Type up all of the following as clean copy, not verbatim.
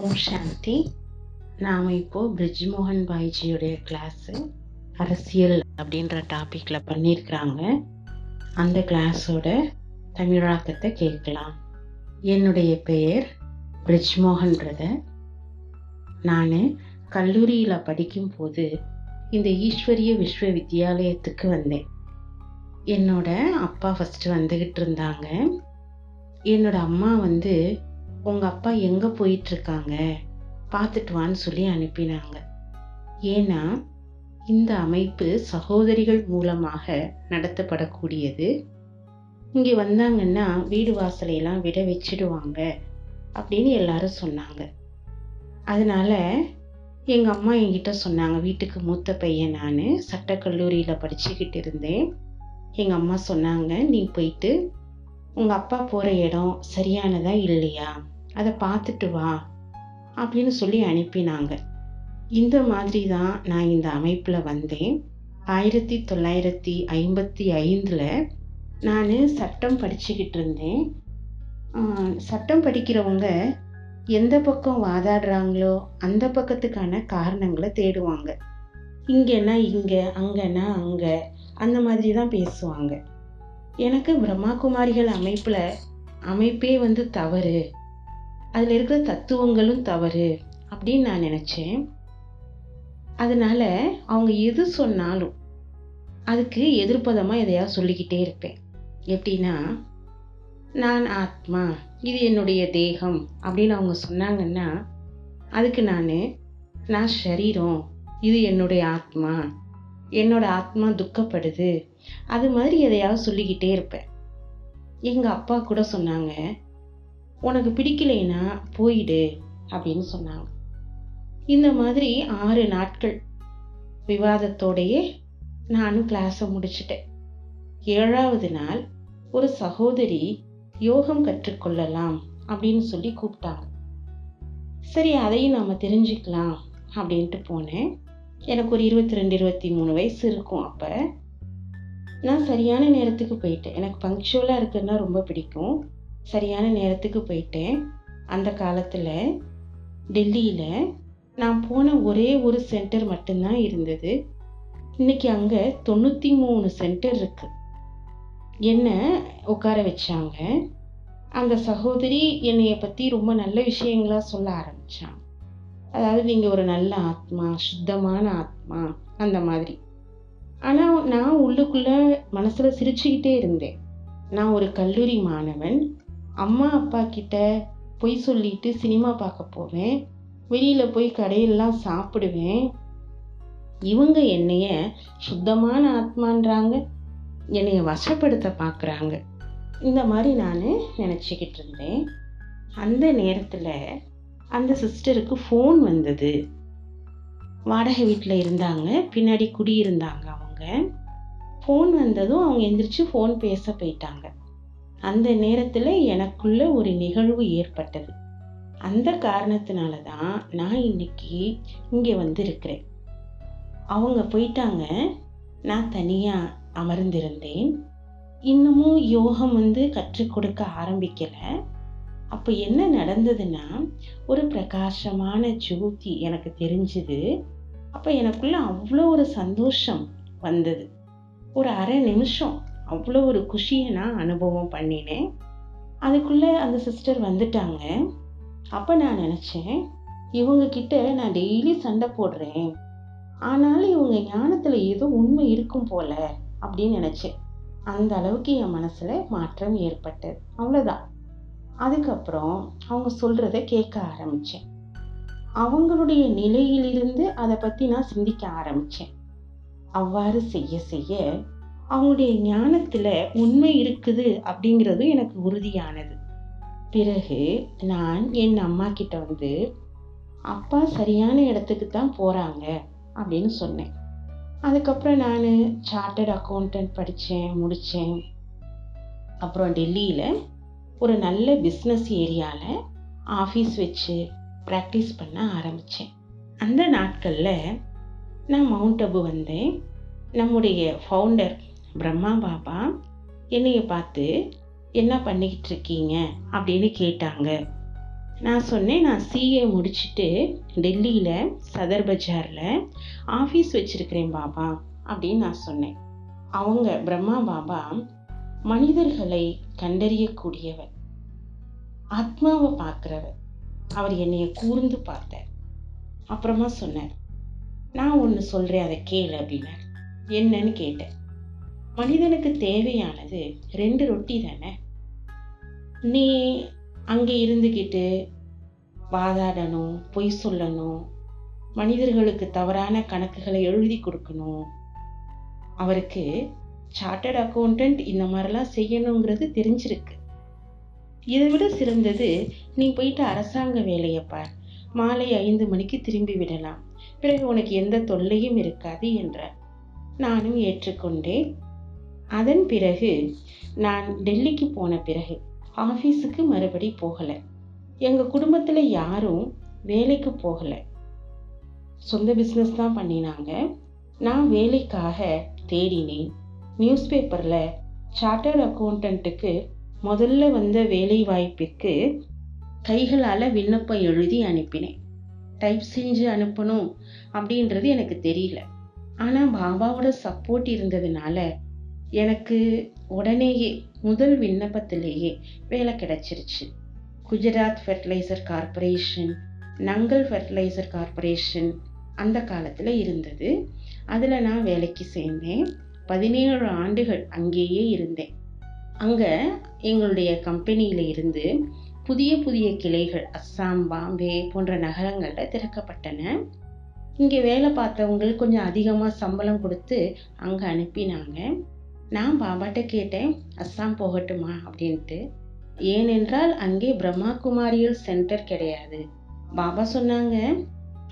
ஓம் சாந்தி. நாம் இப்போது பிரிஜ்மோகன் பாய்ஜியுடைய கிளாஸு அரசியல் அப்படின்ற டாப்பிக்கில் பண்ணியிருக்கிறாங்க. அந்த கிளாஸோட தமிழாக்கத்தை கேட்கலாம். என்னுடைய பெயர் பிரிஜ்மோகன் பிரதர். நான் கல்லூரியில் படிக்கும்போது இந்த ஈஸ்வரிய விஸ்வ வித்யாலயத்துக்கு வந்தேன். என்னோட அப்பா ஃபஸ்ட்டு வந்துக்கிட்டு இருந்தாங்க. என்னோட அம்மா உங்கள் அப்பா எங்கே போயிட்டுருக்காங்க பார்த்துட்டு வான்னு சொல்லி அனுப்பினாங்க. ஏன்னா இந்த அமைப்பு சகோதரிகள் மூலமாக நடத்தப்படக்கூடியது. இங்கே வந்தாங்கன்னா வீடு வாசலையெல்லாம் விட வச்சிடுவாங்க அப்படின்னு எல்லாரும் சொன்னாங்க. அதனால எங்கள் அம்மா என்கிட்ட சொன்னாங்க, வீட்டுக்கு மூத்த பையன் நான் சட்டக்கல்லூரியில் படிச்சுக்கிட்டு இருந்தேன். எங்கள் அம்மா சொன்னாங்க, நீ போயிட்டு உங்கள் அப்பா போகிற இடம் சரியானதா இல்லையா அதை பார்த்துட்டு வா அப்படின்னு சொல்லி அனுப்பினாங்க. இந்த மாதிரி தான் நான் இந்த அமைப்பில் வந்தேன். 1955 நான் சட்டம் படிச்சுக்கிட்டு இருந்தேன். சட்டம் படிக்கிறவங்க எந்த பக்கம் வாதாடுறாங்களோ அந்த பக்கத்துக்கான காரணங்களை தேடுவாங்க. இங்கன்னா இங்கே, அங்கன்னா அங்கே, அந்த மாதிரி தான் பேசுவாங்க. எனக்கு பிரம்மாகுமாரிகள் அமைப்பே தவறு, அதில் இருக்கிற தத்துவங்களும் தவறு அப்படின்னு நான் நினச்சேன். அதனால அவங்க எது சொன்னாலும் அதுக்கு எதிர்ப்பதமாக எதையாவது சொல்லிக்கிட்டே இருப்பேன். எப்படின்னா, நான் ஆத்மா, இது என்னுடைய தேகம் அப்படின்னு அவங்க சொன்னாங்கன்னா அதுக்கு நான் சரீரம், இது என்னுடைய ஆத்மா, என்னோட ஆத்மா துக்கப்படுது, அது மாதிரி எதையாவது சொல்லிக்கிட்டே இருப்பேன். எங்கள் அப்பா கூட சொன்னாங்க, உனக்கு பிடிக்கலைன்னா போயிடு அப்படின்னு சொன்னாங்க. இந்த மாதிரி 6 நாட்கள் விவாதத்தோடையே நானும் கிளாஸை முடிச்சிட்டேன். 7வது நாள் ஒரு சகோதரி யோகம் கற்றுக்கொள்ளலாம் அப்படின்னு சொல்லி கூப்பிட்டாங்க. சரி, அதையும் நாம் தெரிஞ்சுக்கலாம் அப்படின்ட்டு போனேன். எனக்கு ஒரு 22-23 வயசு இருக்கும். அப்போ நான் சரியான நேரத்துக்கு போயிட்டேன். எனக்கு பங்க்சுவலாக இருக்குன்னா ரொம்ப பிடிக்கும். சரியான நேரத்துக்கு போயிட்டேன். அந்த காலத்தில் டெல்லியில் நான் போன ஒரே ஒரு சென்டர் மட்டும்தான் இருந்தது. இன்னைக்கு அங்கே 93 சென்டர் இருக்கு. என்ன உட்கார வச்சாங்க. அந்த சகோதரி என்னைய பற்றி ரொம்ப நல்ல விஷயங்களா சொல்ல ஆரம்பிச்சாங்க. அதாவது நீங்கள் ஒரு நல்ல ஆத்மா, சுத்தமான ஆத்மா, அந்த மாதிரி. ஆனால் நான் உள்ளுக்குள்ளே மனசில் சிரிச்சுக்கிட்டே இருந்தேன். நான் ஒரு கல்லூரி மாணவன். அம்மா அப்பா கிட்ட பொய் சொல்லிட்டு சினிமா பார்க்க போவேன், வெளியில் போய் கடையெல்லாம் சாப்பிடுவேன். இவங்க என்னைய சுத்தமான ஆத்மான்றாங்க, என்னைய வசப்படுத்த பார்க்குறாங்க. இந்த மாதிரி நான் நினச்சிக்கிட்டு இருந்தேன். அந்த நேரத்தில் அந்த சிஸ்டருக்கு ஃபோன் வந்தது. வாடகை வீட்டில் இருந்தாங்க, பின்னாடி குடியிருந்தாங்க. அவங்க ஃபோன் வந்ததும் அவங்க எந்திரிச்சு ஃபோன் பேச போயிட்டாங்க. அந்த நேரத்தில் எனக்குள்ள ஒரு நிகழ்வு ஏற்பட்டது. அந்த காரணத்தினால தான் நான் இன்னைக்கு இங்கே இருக்கிறேன். அவங்க போயிட்டாங்க, நான் தனியாக அமர்ந்திருந்தேன். இன்னமும் யோகம் கற்றுக் கொடுக்க ஆரம்பிக்கலை. அப்போ என்ன நடந்ததுன்னா, ஒரு பிரகாசமான ஜோதி எனக்கு தெரிஞ்சுது. அப்போ எனக்குள்ள அவ்வளோ ஒரு சந்தோஷம் வந்தது. ஒரு அரை நிமிஷம் அவ்வளோ ஒரு குஷியை நான் அனுபவம் பண்ணினேன். அதுக்குள்ளே அந்த சிஸ்டர் வந்துட்டாங்க. அப்போ நான் நினச்சேன், இவங்க கிட்ட நான் டெய்லி சண்டை போடுறேன், ஆனாலும் இவங்க ஞானத்தில் ஏதோ உண்மை இருக்கும் போல அப்படின்னு நினச்சேன். அந்த அளவுக்கு என் மனசில் மாற்றம் ஏற்பட்டது. அவ்வளோதான். அதுக்கப்புறம் அவங்க சொல்கிறத கேட்க ஆரம்பித்தேன். அவங்களுடைய நிலையிலிருந்து அதை பற்றி நான் சிந்திக்க ஆரம்பித்தேன். அவ்வாறு செய்ய செய்ய அவங்களுடைய ஞானத்தில் உண்மை இருக்குது அப்படிங்கிறது எனக்கு உறுதியானது. பிறகு நான் என் அம்மா கிட்ட அப்பா சரியான இடத்துக்கு தான் போகிறாங்க அப்படின்னு சொன்னேன். அதுக்கப்புறம் நான் சார்ட்டர்ட் அக்கௌண்டன்ட் படித்தேன், முடித்தேன். அப்புறம் டெல்லியில் ஒரு நல்ல பிஸ்னஸ் ஏரியாவில் ஆஃபீஸ் வச்சு ப்ராக்டிஸ் பண்ண ஆரம்பித்தேன். அந்த நாட்களில் நான் மவுண்ட் அபு வந்தேன். நம்முடைய ஃபவுண்டர் பிரம்மா பாபா என்னைய பார்த்து என்ன பண்ணிக்கிட்டு இருக்கீங்க அப்படின்னு கேட்டாங்க. நான் சொன்னேன், நான் சிஏ முடிச்சுட்டு டெல்லியில் சதர் பஜாரில் ஆஃபீஸ் வச்சிருக்கிறேன் பாபா அப்படின்னு நான் சொன்னேன். அவங்க பிரம்மா பாபா மனிதர்களை கண்டறியக்கூடியவர், ஆத்மாவை பார்க்கிறவர். அவர் என்னைய கூர்ந்து பார்த்தார். அப்புறமா சொன்னார், நான் ஒன்று சொல்கிறேன், அதை கேளு அப்படின்னார். என்னன்னு கேட்டேன். மனிதனுக்கு தேவையானது 2 ரொட்டி தானே. நீ அங்கே இருந்துக்கிட்டு வாதாடணும், பொய் சொல்லணும், மனிதர்களுக்கு தவறான கணக்குகளை எழுதி கொடுக்கணும். அவருக்கு சார்ட்டர்ட் அக்கௌண்டன்ட் இந்த மாதிரிலாம் செய்யணுங்கிறது தெரிஞ்சிருக்கு. இதை விட சிறந்தது நீ போயிட்டு அரசாங்க வேலையை பார், மாலை 5 மணிக்கு திரும்பி விடலாம், பிறகு உனக்கு எந்த தொல்லையும் இருக்காது என்றார். நானும் ஏற்றுக்கொண்டேன். அதன் பிறகு நான் டெல்லிக்கு போன பிறகு ஆஃபீஸுக்கு மறுபடி போகலை. எங்கள் குடும்பத்தில் யாரும் வேலைக்கு போகலை, சொந்த பிஸ்னஸ் தான் பண்ணினாங்க. நான் வேலைக்காக தேடினேன். நியூஸ் பேப்பரில் சார்ட்டர்ட் அக்கௌண்டன்ட்டுக்கு முதல்ல வந்த வேலை வாய்ப்பிற்கு கைகளால் விண்ணப்பம் எழுதி அனுப்பினேன். டைப் செஞ்சு அனுப்பணும் அப்படின்றது எனக்கு தெரியல. ஆனால் பாபாவோட சப்போர்ட் இருந்ததுனால எனக்கு உடனேயே முதல் விண்ணப்பத்திலேயே வேலை கிடைச்சிருச்சு. Gujarat fertiliser corporation, Nangal fertiliser corporation அந்த காலத்தில் இருந்தது. அதில் நான் வேலைக்கு சேர்ந்தேன். 17 ஆண்டுகள் அங்கேயே இருந்தேன். அங்கே எங்களுடைய கம்பெனியில் இருந்து புதிய புதிய கிளைகள் அஸ்ஸாம், பாம்பே போன்ற நகரங்களில் திறக்கப்பட்டன. இங்கே வேலை பார்த்தவங்களுக்கு கொஞ்சம் அதிகமாக சம்பளம் கொடுத்து அங்கே அனுப்பினாங்க. நான் பாபாட்ட கேட்டேன், அஸ்ஸாம் போகட்டுமா அப்படின்ட்டு. ஏனென்றால் அங்கே பிரம்மா குமாரியல் சென்டர் கிடையாது. பாபா சொன்னாங்க,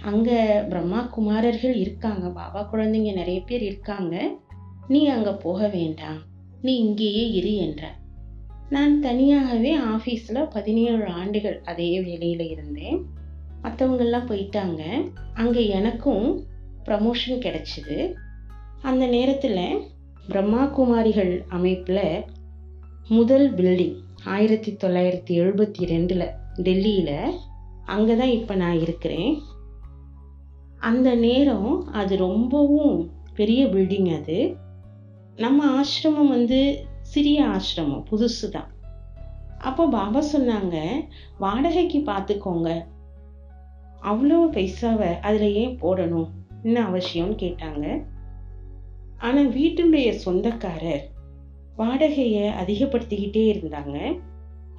அங்கே பிரம்மா குமாரர்கள் இருக்காங்க, பாபா குழந்தைங்க நிறைய பேர் இருக்காங்க, நீ அங்கே போக வேண்டாம், நீ இங்கேயே இரு என்றார். நான் தனியாகவே ஆஃபீஸில் 17 ஆண்டுகள் அதே வேலையில் இருந்தேன். மற்றவங்கெல்லாம் போயிட்டாங்க. அங்கே எனக்கும் ப்ரமோஷன் கிடைச்சிது. அந்த நேரத்தில் பிரம்மா குமாரிகள் அமைப்பில் முதல் பில்டிங் 1972 டெல்லியில், அங்கே தான் இப்போ நான் இருக்கிறேன். அந்த நேரம் அது ரொம்பவும் பெரிய பில்டிங். அது நம்ம ஆசிரமம் சிறிய ஆசிரமம், புதுசு தான். அப்போ பாபா சொன்னாங்க, வாடகைக்கு பார்த்துக்கோங்க, அவ்வளோ பைசாவை அதில் ஏன் போடணும், என்ன அவசியம்னு கேட்டாங்க. ஆனால் வீட்டுடைய சொந்தக்காரர் வாடகையை அதிகப்படுத்திக்கிட்டே இருந்தாங்க.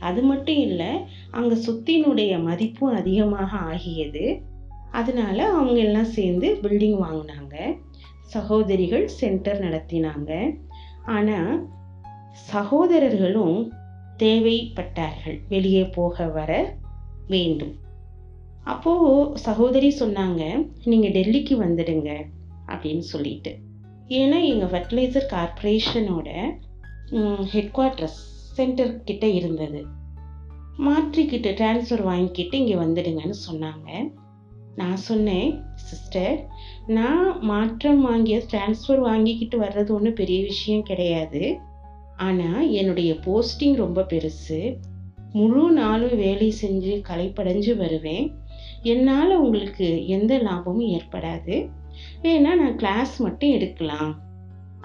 அது மட்டும் இல்லை, அங்கே சொத்தினுடைய மதிப்பும் அதிகமாக ஆகியது. அதனால அவங்க எல்லாம் சேர்ந்து பில்டிங் வாங்கினாங்க. சகோதரிகள் சென்டர் நடத்தினாங்க. ஆனால் சகோதரர்களும் தேவைப்பட்டார்கள், வெளியே போக வர வேண்டும். அப்போது சகோதரி சொன்னாங்க, நீங்கள் டெல்லிக்கு வந்துடுங்க அப்படின்னு சொல்லிட்டு. ஏன்னா எங்கள் ஃபெர்டிலைசர் கார்பரேஷனோட ஹெட் குவார்ட்டர்ஸ் சென்டர் கிட்ட இருந்தது. மாற்றிக்கிட்டு ட்ரான்ஸ்ஃபர் வாங்கிக்கிட்டு இங்கே வந்துடுங்கன்னு சொன்னாங்க. நான் சொன்னேன், சிஸ்டர், நான் மாற்றம் வாங்கிய ட்ரான்ஸ்ஃபர் வாங்கிக்கிட்டு வர்றது ஒன்றும் பெரிய விஷயம் கிடையாது. ஆனால் என்னுடைய போஸ்டிங் ரொம்ப பெருசு. முழு நாளும் வேலை செஞ்சு களைப்படைஞ்சு வருவேன். என்னால் உங்களுக்கு எந்த லாபமும் ஏற்படாது. வேணா நான் கிளாஸ் மட்டும் எடுக்கலாம்.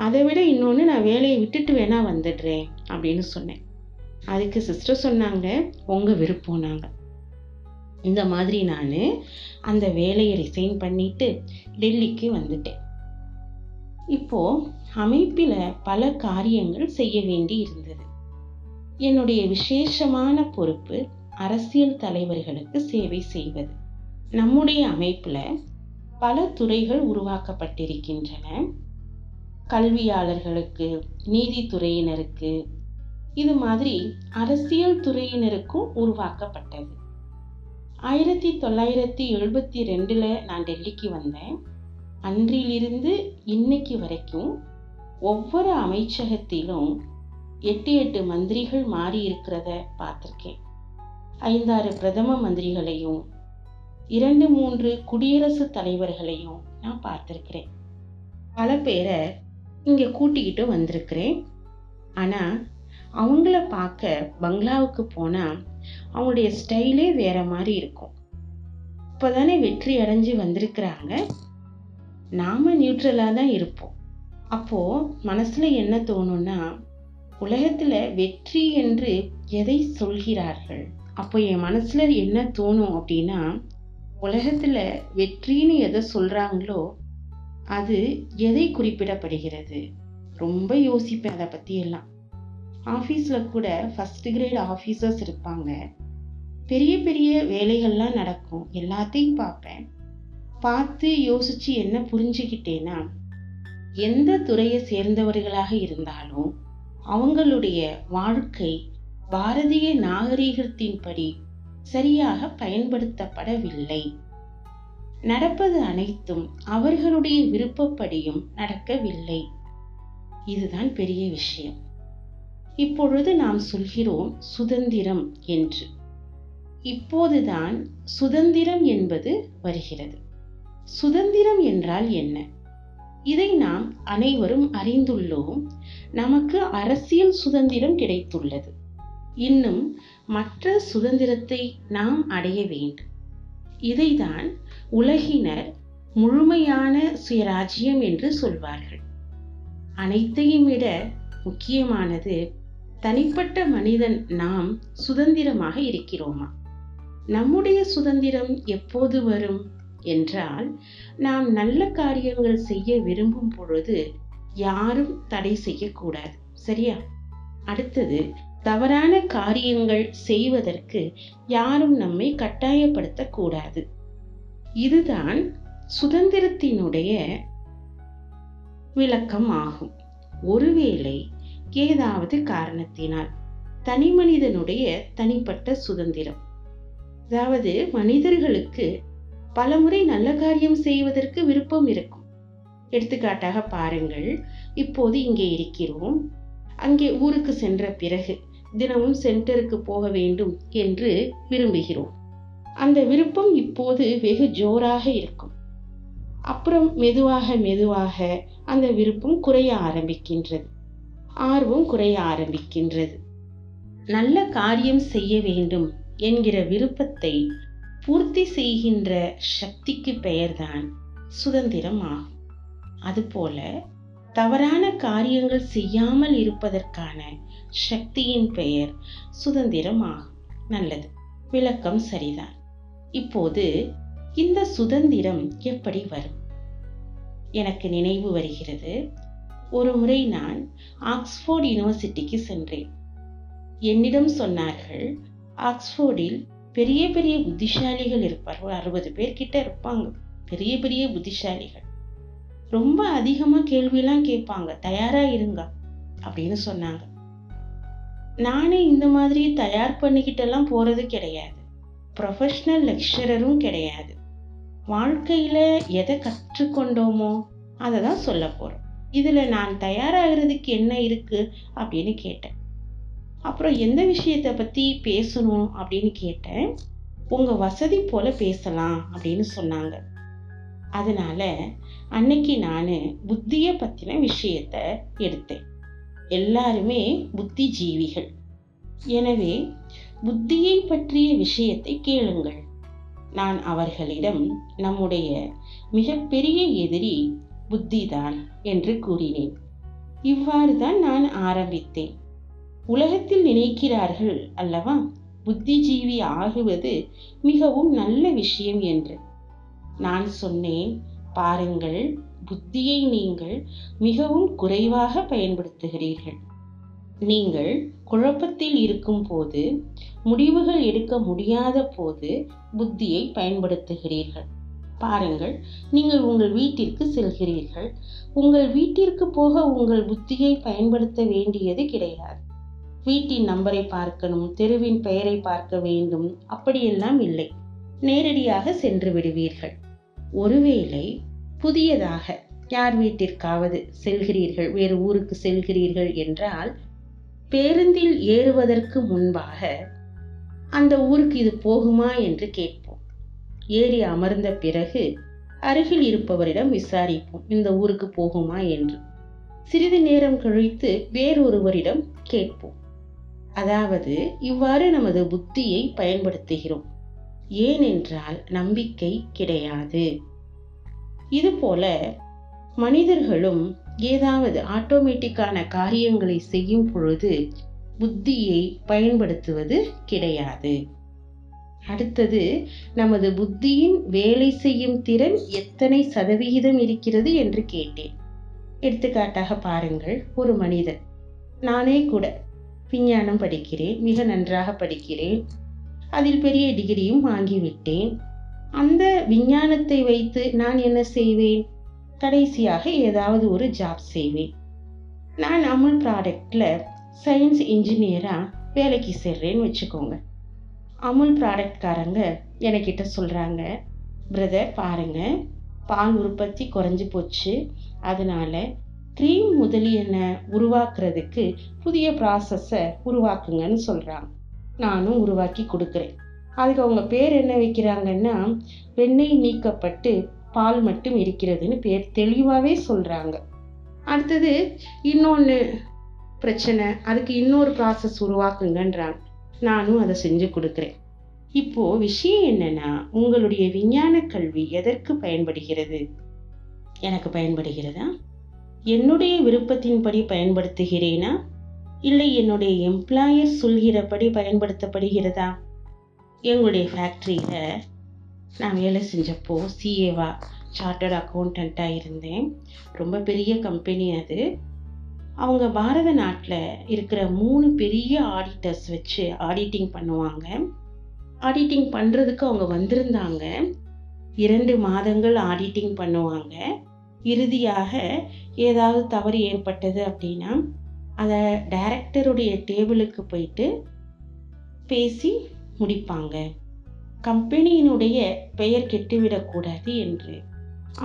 அதை விட இன்னொன்று, நான் வேலையை விட்டுட்டு வேணா வந்துடுறேன் அப்படின்னு சொன்னேன். அதுக்கு சிஸ்டர் சொன்னாங்க, உங்கள் விருப்பம். நாங்கள் இந்த மாதிரி நான் அந்த வேலையை ரிசைன் பண்ணிட்டு டெல்லிக்கு வந்துட்டேன். இப்போ அமைப்பில் பல காரியங்கள் செய்ய வேண்டி இருந்தது. என்னுடைய விசேஷமான பொறுப்பு அரசியல் தலைவர்களுக்கு சேவை செய்வது. நம்முடைய அமைப்பில் பல துறைகள் உருவாக்கப்பட்டிருக்கின்றன. கல்வியாளர்களுக்கு, நீதித்துறையினருக்கு, இது மாதிரி அரசியல் துறையினருக்கும் உருவாக்கப்பட்டது. 1972 நான் டெல்லிக்கு வந்தேன். அன்றிலிருந்து இன்னைக்கு வரைக்கும் ஒவ்வொரு அமைச்சகத்திலும் 8 மந்திரிகள் மாறி இருக்கிறத பார்த்துருக்கேன். 5-6 பிரதம மந்திரிகளையும் 2-3 குடியரசுத் தலைவர்களையும் நான் பார்த்துருக்கிறேன். பல பேரை இங்கே கூட்டிக்கிட்டு வந்திருக்கிறேன். ஆனால் அவங்கள பார்க்க பங்களாவுக்கு போனால் அவங்களுடைய ஸ்டைலே வேற மாதிரி இருக்கும். இப்போதானே வெற்றி அடைஞ்சு வந்திருக்கிறாங்க, நாம நியூட்ரலா தான் இருப்போம். அப்போ மனசுல என்ன தோணும்னா, உலகத்துல வெற்றி என்று எதை சொல்கிறார்கள்? அப்போ என் மனசுல என்ன தோணும் அப்படின்னா, உலகத்துல வெற்றின்னு எதை சொல்றாங்களோ அது எதை குறிப்பிடப்படுகிறது? ரொம்ப யோசிப்பேன் அதை பத்தி எல்லாம். ஆபீஸ்ல கூட ஃபர்ஸ்ட் கிரேட் ஆபீசர்ஸ் இருப்பாங்க, பெரிய பெரிய வேலைகள்லாம் நடக்கும், எல்லாத்தையும் பார்ப்பேன். பார்த்து யோசிச்சு என்ன புரிஞ்சுக்கிட்டேன்னா, எந்த துறையை சேர்ந்தவர்களாக இருந்தாலும் அவங்களுடைய வாழ்க்கை பாரதிய நாகரிகத்தின்படி சரியாக பயன்படுத்தப்படவில்லை. நடப்பது அனைத்தும் அவர்களுடைய விருப்பப்படியும் நடக்கவில்லை. இதுதான் பெரிய விஷயம். இப்பொழுது நாம் சொல்கிறோம் சுதந்திரம் என்று. இப்போதுதான் சுதந்திரம் என்பது வருகிறது. சுதந்திரம் என்றால் என்ன? இதை நாம் அனைவரும் அறிந்துள்ளோம். நமக்கு அரசியல் சுதந்திரம் கிடைத்துள்ளது. இன்னும் மற்ற சுதந்திரத்தை நாம் அடைய வேண்டும். இதைதான் உலகினர் முழுமையான சுயராஜ்யம் என்று சொல்வார்கள். அனைத்தையும் விட முக்கியமானது, தனிப்பட்ட மனிதன் நாம் சுதந்திரமாக இருக்கிறோமா? நம்முடைய சுதந்திரம் எப்போது வரும் என்றால், நாம் நல்ல காரியங்கள் செய்ய விரும்பும் பொழுது யாரும் தடை செய்யக்கூடாது. சரியா? அடுத்தது, தவறான காரியங்கள் செய்வதற்கு யாரும் நம்மை கட்டாயப்படுத்தக்கூடாது. இதுதான் சுதந்திரத்தினுடைய விளக்கம் ஆகும். ஒருவேளை ஏதாவது காரணத்தினால் தனி மனிதனுடைய தனிப்பட்ட சுதந்திரம், அதாவது மனிதர்களுக்கு பலமுறை நல்ல காரியம் செய்வதற்கு விருப்பம் இருக்கும். எடுத்துக்காட்டாக பாருங்கள், இப்போது இங்கே இருக்கிறோம், அங்கே ஊருக்கு சென்ற பிறகு தினமும் சென்டருக்கு போக வேண்டும் என்று விரும்புகிறோம். அந்த விருப்பம் இப்போது வெகு ஜோராக இருக்கும். அப்புறம் மெதுவாக மெதுவாக அந்த விருப்பம் குறைய ஆரம்பிக்கின்றது, ஆர்வம் குறைய ஆரம்பிக்கின்றது. நல்ல காரியம் செய்ய வேண்டும் என்கிற விருப்பத்தை பூர்த்தி செய்கின்ற சக்திக்கு பெயர்தான் சுதந்திரம் ஆகும். அதுபோல தவறான காரியங்கள் செய்யாமல் இருப்பதற்கான சக்தியின் பெயர் சுதந்திரம் ஆகும். நல்லது, விளக்கம் சரிதான். இப்போது இந்த சுதந்திரம் எப்படி வரும்? எனக்கு நினைவு வருகிறது, ஒரு முறை நான் ஆக்ஸ்போர்ட் யூனிவர்சிட்டிக்கு சென்றேன். என்னிடம் சொன்னார்கள், ஆக்ஸ்போர்டில் பெரிய பெரிய புத்திசாலிகள் இருப்பார்கள், 60 பேர் கிட்ட இருப்பாங்க, பெரிய பெரிய புத்திசாலிகள், ரொம்ப அதிகமா கேள்வியெல்லாம் கேட்பாங்க, தயாரா இருங்க அப்படின்னு சொன்னாங்க. நானே இந்த மாதிரி தயார் பண்ணிக்கிட்டெல்லாம் போறது கிடையாது, ப்ரொஃபஷனல் லெக்சரரும் கிடையாது. வாழ்க்கையில எதை கற்றுக்கொண்டோமோ அதை தான் சொல்ல போறோம். இதுல நான் தயாராகிறதுக்கு என்ன இருக்கு அப்படின்னு கேட்டேன். அப்புறம் எந்த விஷயத்தை பத்தி பேசணும் அப்படின்னு கேட்டேன். உங்க வசதி போல பேசலாம் அப்படின்னு சொன்னாங்க. அதனால அன்னைக்கு நான் புத்திய பத்தின விஷயத்த எடுத்தேன். எல்லாருமே புத்திஜீவிகள், எனவே புத்தியை பற்றிய விஷயத்தை கேளுங்கள். நான் அவர்களிடம் நம்முடைய மிகப்பெரிய எதிரி புத்திதான் என்று கூறினேன். இவ்வாறு தான் நான் ஆரம்பித்தேன். உலகத்தில் நினைக்கிறார்கள் அல்லவா, புத்திஜீவி ஆகுவது மிகவும் நல்ல விஷயம் என்று. நான் சொன்னேன், பாருங்கள், புத்தியை நீங்கள் மிகவும் குறைவாக பயன்படுத்துகிறீர்கள். நீங்கள் குழப்பத்தில் இருக்கும் போது, முடிவுகள் எடுக்க முடியாத போது புத்தியை பயன்படுத்துகிறீர்கள். பாருங்கள், நீங்கள் உங்கள் வீட்டிற்கு செல்கிறீர்கள், உங்கள் வீட்டிற்கு போக உங்கள் புத்தியை பயன்படுத்த வேண்டியது கிடையாது. வீட்டின் நம்பரை பார்க்கணும், தெருவின் பெயரை பார்க்க வேண்டும், அப்படியெல்லாம் இல்லை, நேரடியாக சென்று விடுவீர்கள். ஒருவேளை புதியதாக யார் வீட்டிற்காவது செல்கிறீர்கள், வேறு ஊருக்கு செல்கிறீர்கள் என்றால், பேருந்தில் ஏறுவதற்கு முன்பாக அந்த ஊருக்கு இது போகுமா என்று கேட்போம். ஏறி அமர்ந்த பிறகு அருகில் இருப்பவரிடம் விசாரிப்போம், இந்த ஊருக்கு போகுமா என்று. சிறிது நேரம் கழித்து வேறொருவரிடம் கேட்போம். அதாவது இவ்வாறு நமது புத்தியை பயன்படுத்துகிறோம். ஏனென்றால் நம்பிக்கை கிடையாது. இதுபோல மனிதர்களும் ஏதாவது ஆட்டோமேட்டிக்கான காரியங்களை செய்யும் பொழுது புத்தியை பயன்படுத்துவது கிடையாது. அடுத்தது, நமது புத்தியின் வேலை செய்யும் திறன் எத்தனை சதவிகிதம் இருக்கிறது என்று கேட்டேன். எடுத்துக்காட்டாக பாருங்கள், ஒரு மனிதன், நானே கூட விஞ்ஞானம் படிக்கிறேன், மிக நன்றாக படிக்கிறேன், அதில் பெரிய டிகிரியும் வாங்கிவிட்டேன். அந்த விஞ்ஞானத்தை வைத்து நான் என்ன செய்வேன்? கடைசியாக ஏதாவது ஒரு ஜாப் செய்வேன். நான் அமுல் ப்ராடக்ட்ல சயின்ஸ் இன்ஜினியரா வேலைக்கு சேர்றேன்னு வச்சுக்கோங்க. அமுல் ப்ராடக்ட்காரங்க என்கிட்ட சொல்றாங்க, பிரதர் பாருங்க, பால் உற்பத்தி குறைஞ்சி போச்சு, அதனால க்ரீம் முதலியன உருவாக்குறதுக்கு புதிய ப்ராசஸை உருவாக்குங்கன்னு சொல்றாங்க. நானும் உருவாக்கி கொடுக்குறேன். அதுக்கு அவங்க பேர் என்ன வைக்கிறாங்கன்னா, வெண்ணெய் நீக்கப்பட்டு பால் மட்டும் இருக்கிறதுன்னு பேர் தெளிவாகவே சொல்றாங்க. அடுத்தது இன்னொன்று பிரச்சனை, அதுக்கு இன்னொரு ப்ராசஸ் உருவாக்குங்கன்றாங்க. நானும் அதை செஞ்சு கொடுக்குறேன். இப்போ விஷயம் என்னன்னா, உங்களுடைய விஞ்ஞான கல்வி எதற்கு பயன்படுகிறது? எனக்கு பயன்படுகிறதா? என்னுடைய விருப்பத்தின்படி பயன்படுத்துகிறேனா, இல்லை என்னுடைய எம்ப்ளாயர் சொல்கிறபடி பயன்படுத்தப்படுகிறதா? எங்களுடைய ஃபேக்ட்ரியில நான் வேலை செஞ்சப்போ சிஏவா, சார்ட்டர்ட் அக்கௌண்டண்ட்டாக இருந்தேன். ரொம்ப பெரிய கம்பெனி அது. அவங்க பாரத நாட்டில் இருக்கிற 3 பெரிய ஆடிட்டர்ஸ் வச்சு ஆடிட்டிங் பண்ணுவாங்க. ஆடிட்டிங் பண்ணுறதுக்கு அவங்க வந்திருந்தாங்க. 2 மாதங்கள் ஆடிட்டிங் பண்ணுவாங்க. இறுதியாக ஏதாவது தவறு ஏற்பட்டது அப்படின்னா அதை டைரக்டருடைய டேபிளுக்கு போயிட்டு பேசி முடிப்பாங்க. கம்பெனியினுடைய பெயர் கெட்டுவிடக்கூடாது என்று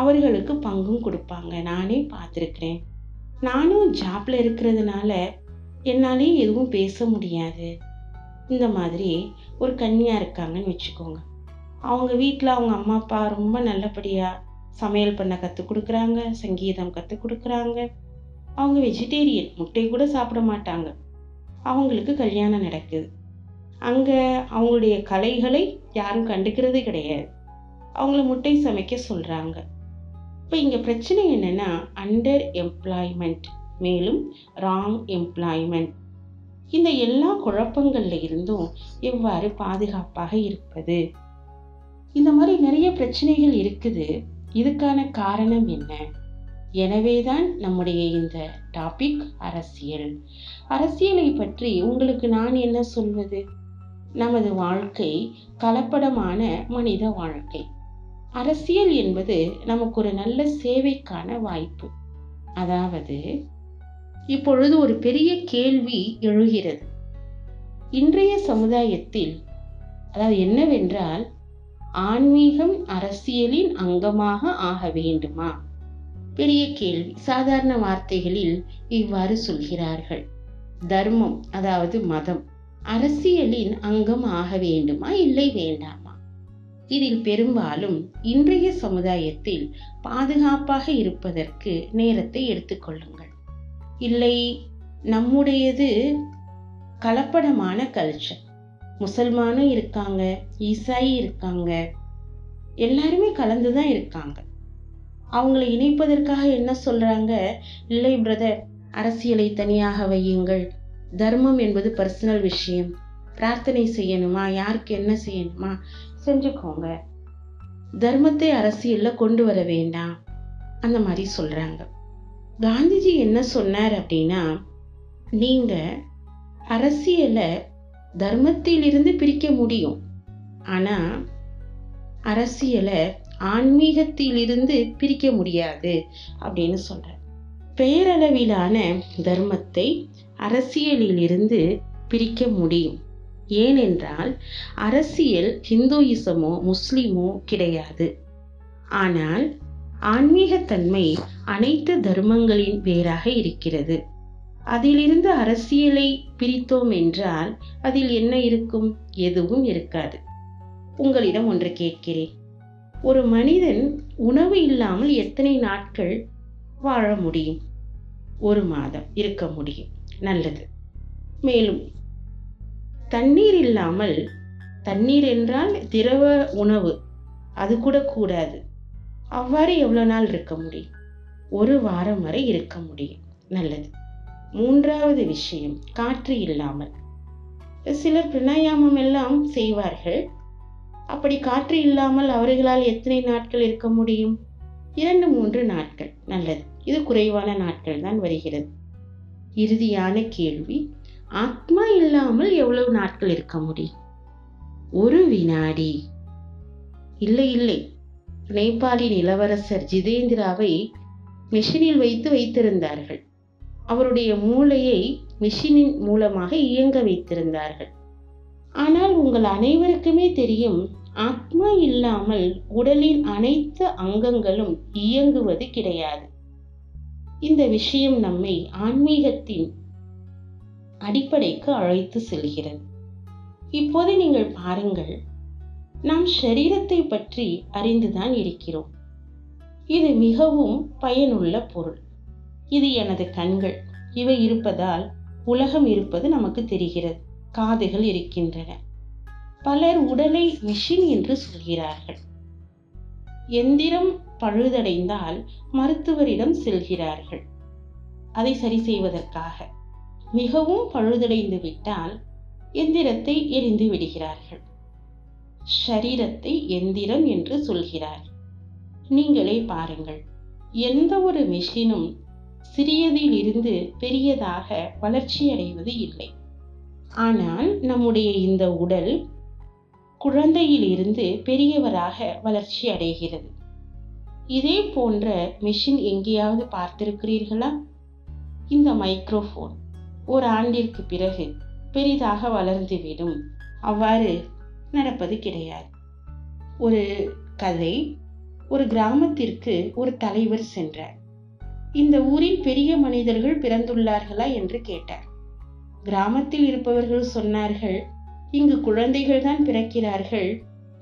அவர்களுக்கு பங்கும் கொடுப்பாங்க. நானே பார்த்துருக்கிறேன். நானும் ஜாப்ல இருக்கிறதுனால என்னாலே எதுவும் பேச முடியாது. இந்த மாதிரி ஒரு கன்னியா இருக்காங்கன்னு வச்சுக்கோங்க. அவங்க வீட்டில் அவங்க அம்மா அப்பா ரொம்ப நல்லபடியாக சமையல் பண்ண கற்றுக் கொடுக்குறாங்க, சங்கீதம் கற்றுக் கொடுக்குறாங்க. அவங்க வெஜிடேரியன், முட்டை கூட சாப்பிட மாட்டாங்க. அவங்களுக்கு கல்யாணம் நடக்குது. அங்கே அவங்களுடைய கலைகளை யாரும் கண்டுக்கிறது கிடையாது. அவங்கள முட்டை சமைக்க சொல்கிறாங்க. இப்போ இங்கே பிரச்சனை என்னென்னா, அண்டர் எம்ப்ளாய்மெண்ட், மேலும் ராங் எம்ப்ளாய்மெண்ட். இந்த எல்லா குழப்பங்கள்ல இருந்தும் எவ்வாறு பாதுகாப்பாக இருப்பது? இந்த மாதிரி நிறைய பிரச்சனைகள் இருக்குது. இதுக்கான காரணம் என்ன? எனவேதான் நம்முடைய இந்த டாபிக் அரசியல். அரசியலை பற்றி உங்களுக்கு நான் என்ன சொல்வது? நமது வாழ்க்கை கலப்படமான மனித வாழ்க்கை. அரசியல் என்பது நமக்கு ஒரு நல்ல சேவைக்கான வாய்ப்பு. அதாவது இப்பொழுது ஒரு பெரிய கேள்வி எழுகிறது இன்றைய சமுதாயத்தில். அதாவது என்னவென்றால், ஆன்மீகம் அரசியலின் அங்கமாக ஆக வேண்டுமா? பெரிய கேள்வி. சாதாரண வார்த்தைகளில் இவ்வாறு சொல்கிறார்கள், தர்மம் அதாவது மதம் அரசியலின் அங்கம் ஆக வேண்டுமா, இல்லை வேண்டாமா? இதில் பெரும்பாலும் இன்றைய சமுதாயத்தில் பாதுகாப்பாக இருப்பதற்கு நேரத்தை எடுத்துக்கொள்ளுங்கள். இல்லை, நம்முடையது கலப்படமான கல்ச்சர். முசல்மானும் இருக்காங்க, ஈசாயி இருக்காங்க, எல்லாருமே கலந்துதான் இருக்காங்க. அவங்களை இணைப்பதற்காக என்ன சொல்றாங்க? இல்லை பிரதர், அரசியலை தனியாக வையுங்கள், தர்மம் என்பது பர்சனல் விஷயம், பிரார்த்தனை செய்யணுமா, யாருக்கு என்ன செய்யணுமா செஞ்சுக்கோங்க, தர்மத்தை அரசியல்ல கொண்டு வர வேண்டாம், அந்த மாதிரி சொல்றாங்க. காந்திஜி என்ன சொன்னார் அப்படின்னா, நீங்க அரசியலை தர்மத்திலிருந்து பிரிக்க முடியும், ஆனா அரசியலை ஆன்மீகத்திலிருந்து பிரிக்க முடியாது அப்படின்னு சொல்ற. பெயரளவிலான தர்மத்தை அரசியலிலிருந்து பிரிக்க முடியும். ஏனென்றால் அரசியல் ஹிந்துயிசமோ முஸ்லிமோ கிடையாது. ஆனால் ஆன்மீகத்தன்மை அனைத்து தர்மங்களின் வேறாக இருக்கிறது. அதிலிருந்து அரசியலை பிரித்தோம் என்றால் அதில் என்ன இருக்கும்? எதுவும் இருக்காது. உங்களிடம் ஒன்று கேட்கிறேன், ஒரு மனிதன் உணவு இல்லாமல் எத்தனை நாட்கள் வாழ முடியும்? 1 மாதம் இருக்க முடியும். நல்லது. மேலும் தண்ணீர் இல்லாமல், தண்ணீர் என்றால் திரவ உணவு, அது கூட கூடாது. அவ்வாறு எவ்வளவு நாள் இருக்க முடியும்? 1 வாரம் வரை இருக்க முடியும். நல்லது. 3வது விஷயம், காற்று இல்லாமல். சிலர் பிராணாயாமம் எல்லாம் செய்வார்கள். அப்படி காற்று இல்லாமல் அவர்களால் எத்தனை நாட்கள் இருக்க முடியும்? 2-3 நாட்கள். நல்லது. இது குறைவான நாட்கள் தான் வருகிறது. இறுதியான கேள்வி, ஆத்மா இல்லாமல் எவ்வளவு நாட்கள் இருக்க முடியும்? 1 வினாடி. இல்லை. நேபாளின் இளவரசர் ஜிதேந்திராவை மெஷினில் வைத்திருந்தார்கள். அவருடைய மூளையை மெஷினின் மூலமாக இயங்க வைத்திருந்தார்கள். ஆனால் உங்கள் அனைவருக்குமே தெரியும், ஆத்மா இல்லாமல் உடலின் அனைத்து அங்கங்களும் இயங்குவது கிடையாது. இந்த விஷயம் நம்மை ஆன்மீகத்தின் அடிப்படைக்கு அழைத்து செல்கிறது. இப்போது நீங்கள் பாருங்கள், நாம் ஷரீரத்தை பற்றி அறிந்துதான் இருக்கிறோம். இது மிகவும் பயனுள்ள பொருள். இது எனது கண்கள், இவை இருப்பதால் உலகம் இருப்பது நமக்கு தெரிகிறது. காதுகள் இருக்கின்றன. பலர் உடலை மெஷின் என்று சொல்கிறார்கள். எந்திரம் பழுதடைந்தால் மருத்துவரிடம் செல்கிறார்கள், அதை சரி செய்வதற்காக. மிகவும் பழுதடைந்து விட்டால் எந்திரத்தை எரிந்து விடுகிறார்கள். ஷரீரத்தை எந்திரம் என்று சொல்கிறார். நீங்களே பாருங்கள், எந்த ஒரு மெஷினும் சிறியதில் இருந்து பெரியதாக வளர்ச்சி அடைவது இல்லை. ஆனால் நம்முடைய இந்த உடல் குழந்தையில் இருந்து பெரியவராக வளர்ச்சி அடைகிறது. இதே போன்ற மெஷின் எங்கேயாவது பார்த்திருக்கிறீர்களா? இந்த மைக்ரோஃபோன் 1 ஆண்டிற்கு பிறகு பெரிதாக வளர்ந்துவிடும். அவ்வாறு நடப்பது கிடையாது. ஒரு கதை. ஒரு கிராமத்திற்கு ஒரு தலைவர் சென்றார். இந்த ஊரில் பெரிய மனிதர்கள் பிறந்துள்ளார்களா என்று கேட்டார். கிராமத்தில் இருப்பவர்கள் சொன்னார்கள், இங்கு குழந்தைகள் தான் பிறக்கிறார்கள்,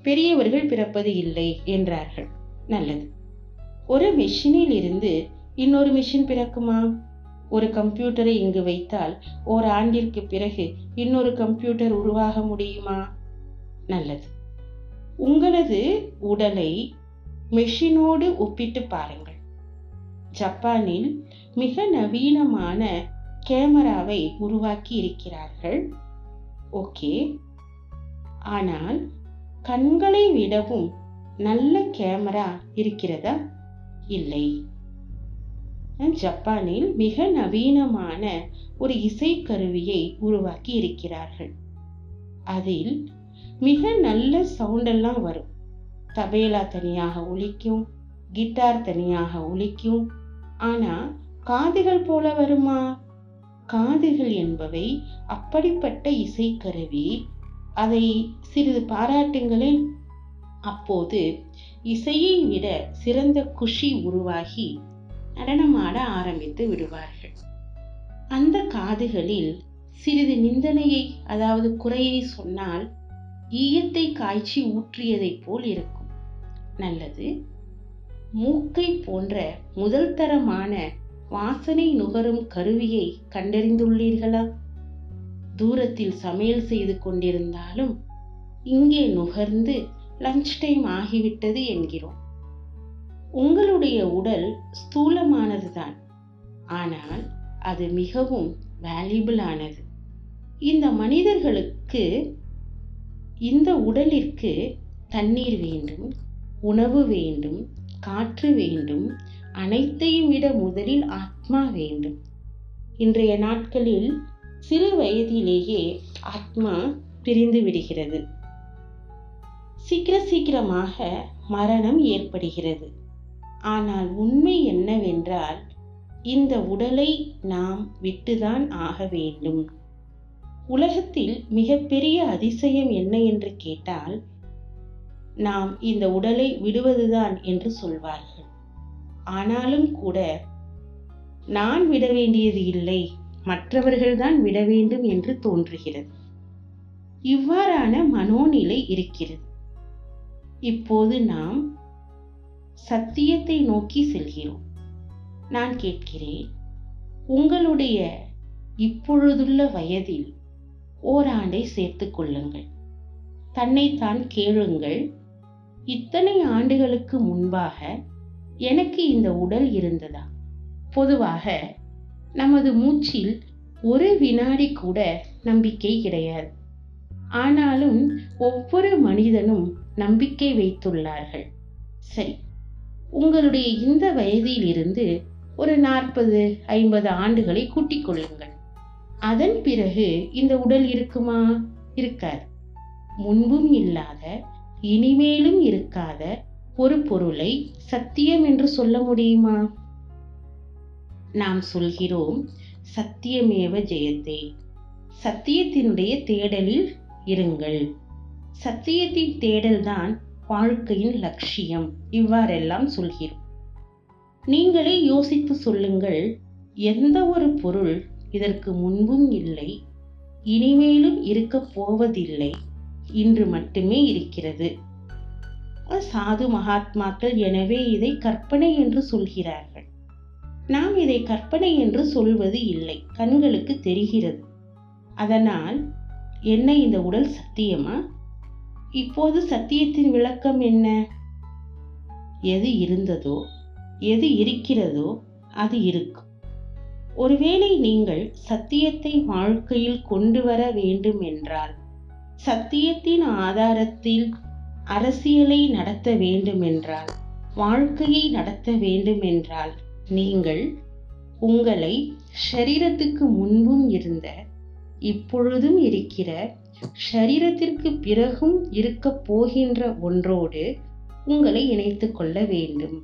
பெரியவர்கள் பிறப்பது இல்லை என்றார்கள். நல்லது. ஒரு மெஷினில் இருந்து இன்னொரு மெஷின் பிறக்குமா? ஒரு கம்ப்யூட்டரை இங்கு வைத்தால் 1 ஆண்டிற்கு பிறகு இன்னொரு கம்ப்யூட்டர் உருவாக முடியுமா? நல்லது. உங்களது உடலை மெஷினோடு ஒப்பிட்டு பாருங்கள். ஜப்பானில் மிக நவீனமான கேமராவை உருவாக்கி இருக்கிறார்கள். ஓகே. ஆனால் கண்களை விடவும் நல்ல கேமரா இருக்கிறதா? இல்லை. ஜப்பானில் மிக நவீனமான ஒரு இசைக்கருவியை உருவாக்கி இருக்கிறார்கள். அதில் மிக நல்ல சவுண்ட் எல்லாம் வரும். தபேலா தனியாக ஒலிக்கும், கிட்டார் தனியாக ஒலிக்கும். ஆனா காதுகள் போல வருமா? காதுகள் என்பவை அப்படிப்பட்ட இசைக்கருவி. அதை சிறிது பாராட்டுங்களேன். அப்போது இசையை விட சிறந்த குஷி உருவாகி நடனமாட ஆரம்பித்து விடுவார்கள். அந்த காதுகளில் சிறிது நிந்தனையை, அதாவது குறையை சொன்னால் ஈயத்தை காய்ச்சி ஊற்றியதை போல் இருக்கும். நல்லது. மூக்கை போன்ற முதல் தரமான வாசனை நுகரும் கருவியை கண்டறிந்துள்ளீர்களா? தூரத்தில் சமையல் செய்து கொண்டிருந்தாலும் இங்கே நுகர்ந்து லஞ்ச் டைம் ஆகிவிட்டது என்கிறோம். உங்களுடைய உடல் ஸ்தூலமானதுதான், ஆனால் அது மிகவும் வேல்யூபிள் ஆனது. இந்த மனிதர்களுக்கு, இந்த உடலிற்கு தண்ணீர் வேண்டும், உணவு வேண்டும், காற்று வேண்டும். அனைத்தையும் விட முதலில் ஆத்மா வேண்டும். இன்றைய நாட்களில் சிறு வயதிலேயே ஆத்மா பிரிந்து விடுகிறது. சீக்கிரமாக மரணம் ஏற்படுகிறது. ஆனால் உண்மை என்னவென்றால், இந்த உடலை நாம் விட்டுதான் ஆக வேண்டும். உலகத்தில் மிகப்பெரிய அதிசயம் என்ன என்று கேட்டால், நாம் இந்த உடலை விடுவதுதான் என்று சொல்வார்கள். ஆனாலும் கூட நான் விட வேண்டியது இல்லை, மற்றவர்கள்தான் விட வேண்டும் என்று தோன்றுகிறது. இவ்வாறான மனோநிலை இருக்கிறது. இப்போது நாம் சத்தியத்தை நோக்கி செல்கிறோம். நான் கேட்கிறேன், உங்களுடைய இப்பொழுதுள்ள வயதில் ஓராண்டை சேர்த்து கொள்ளுங்கள். தன்னைத்தான் கேளுங்கள், இத்தனை ஆண்டுகளுக்கு முன்பாக எனக்கு இந்த உடல் இருந்ததா? பொதுவாக நமது மூச்சில் ஒரு வினாடி கூட நம்பிக்கை கிடையாது. ஆனாலும் ஒவ்வொரு மனிதனும் நம்பிக்கை வைத்துள்ளார்கள். சரி, உங்களுடைய இந்த வயதில் இருந்து ஒரு 40-50 ஆண்டுகளை கூட்டிக் கொள்ளுங்கள். அதன் பிறகு இந்த உடல் இருக்குமா? இருக்காது. முன்பும் இல்லாத, இனிமேலும் இருக்காத ஒரு பொருளை சத்தியம் என்று சொல்ல முடியுமா? நாம் சொல்கிறோம், சத்தியமேவ ஜெயத்தே, சத்தியத்தினுடைய தேடலில் இருங்கள், சத்தியத்தின் தேடல்தான் வாழ்க்கையின் லட்சியம், இவ்வாறெல்லாம் சொல்கிறோம். நீங்களே யோசித்து சொல்லுங்கள், எந்த ஒரு பொருள் இதற்கு முன்பும் இல்லை, இனிமேலும் இருக்கப் போவதில்லை, இன்று மட்டுமே இருக்கிறது? சாது மகாத்மாக்கள் எனவே இதை கற்பனை என்று சொல்கிறார்கள். நாம் இதை கற்பனை என்று சொல்வது இல்லை, கண்களுக்கு தெரிகிறது. அதனால் என்ன, இந்த உடல் சத்தியமா? இப்போது சத்தியத்தின் விளக்கம் என்ன? எது இருந்ததோ, எது இருக்கிறதோ அது இருக்கும். ஒருவேளை நீங்கள் சத்தியத்தை வாழ்க்கையில் கொண்டு வர வேண்டும் என்றால், சத்தியத்தின் ஆதாரத்தில் அரசியலை நடத்த வேண்டும் என்றால், வாழ்க்கையை நடத்த வேண்டும் என்றால், நீங்கள் உங்களை ஷரீரத்துக்கு முன்பும் இருந்த, இப்பொழுதும் இருக்கிற, ஷரீரத்திற்கு பிறகும் இருக்கப் போகின்ற ஒன்றோடு உங்களை இணைத்துக் கொள்ள வேண்டும்.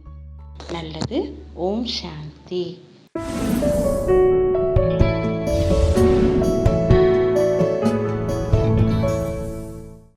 நல்லது. ஓம் சாந்தி.